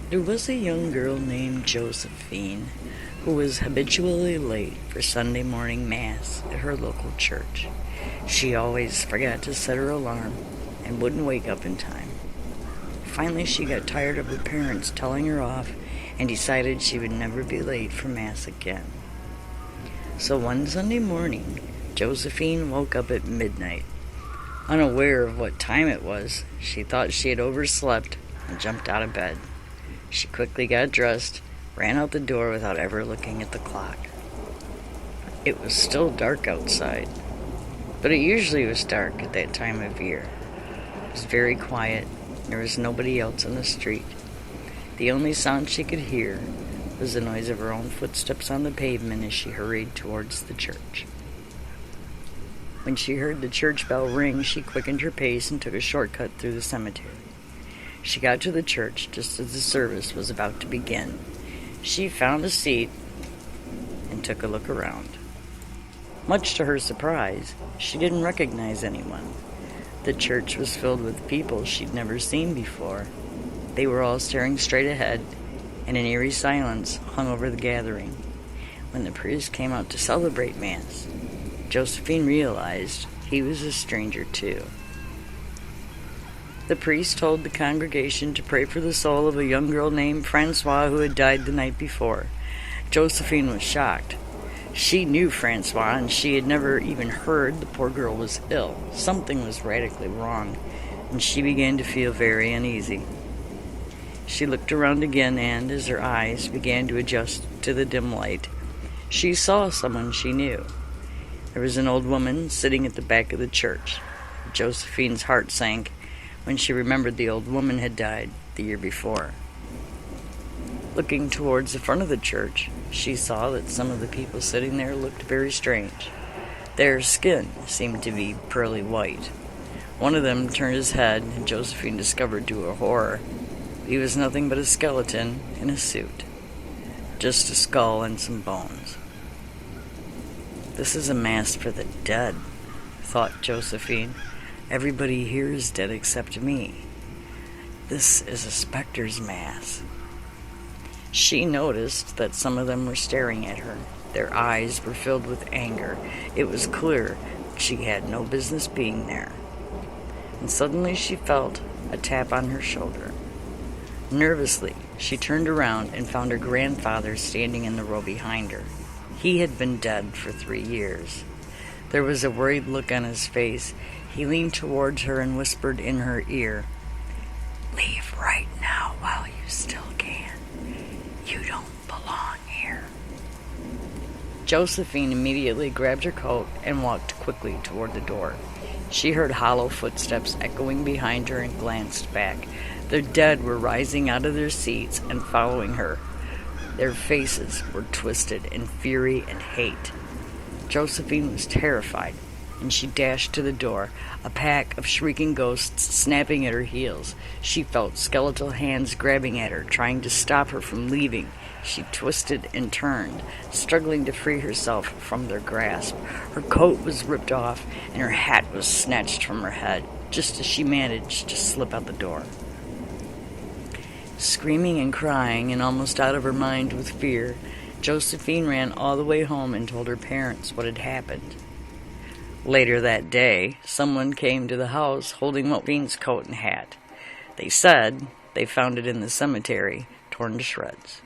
There was a young girl named Josephine who was habitually late for Sunday morning Mass at her local church. She always forgot to set her alarm and wouldn't wake up in time. Finally, she got tired of her parents telling her off and decided she would never be late for Mass again. So one Sunday morning, Josephine woke up at midnight. Unaware of what time it was, she thought she had overslept and jumped out of bed. She quickly got dressed, ran out the door without ever looking at the clock. It was still dark outside, but it usually was dark at that time of year. It was very quiet. There was nobody else on the street. The only sound she could hear was the noise of her own footsteps on the pavement as she hurried towards the church. When she heard the church bell ring, she quickened her pace and took a shortcut through the cemetery. She got to the church just as the service was about to begin. She found a seat and took a look around. Much to her surprise, she didn't recognize anyone. The church was filled with people she'd never seen before. They were all staring straight ahead, and an eerie silence hung over the gathering. When the priest came out to celebrate Mass, Josephine realized he was a stranger too. The priest told the congregation to pray for the soul of a young girl named Francois who had died the night before. Josephine was shocked. She knew Francois, and she had never even heard the poor girl was ill. Something was radically wrong, and she began to feel very uneasy. She looked around again, and as her eyes began to adjust to the dim light, she saw someone she knew. There was an old woman sitting at the back of the church. Josephine's heart sank when she remembered the old woman had died the year before. Looking towards the front of the church, she saw that some of the people sitting there looked very strange. Their skin seemed to be pearly white. One of them turned his head, and Josephine discovered to her horror he was nothing but a skeleton in a suit. Just a skull and some bones. This is a mass for the dead, thought Josephine. Everybody here is dead except me. This is a specter's mass. She noticed that some of them were staring at her. Their eyes were filled with anger. It was clear she had no business being there. And suddenly she felt a tap on her shoulder. Nervously, she turned around and found her grandfather standing in the row behind her. He had been dead for 3 years. There was a worried look on his face. He leaned towards her and whispered in her ear, "Leave right now while you still can. You don't belong here." Josephine immediately grabbed her coat and walked quickly toward the door. She heard hollow footsteps echoing behind her and glanced back. The dead were rising out of their seats and following her. Their faces were twisted in fury and hate. Josephine was terrified, and she dashed to the door, a pack of shrieking ghosts snapping at her heels. She felt skeletal hands grabbing at her, trying to stop her from leaving. She twisted and turned, struggling to free herself from their grasp. Her coat was ripped off, and her hat was snatched from her head, just as she managed to slip out the door. Screaming and crying, and almost out of her mind with fear, Josephine ran all the way home and told her parents what had happened. Later that day, someone came to the house holding Josephine's coat and hat. They said they found it in the cemetery, torn to shreds.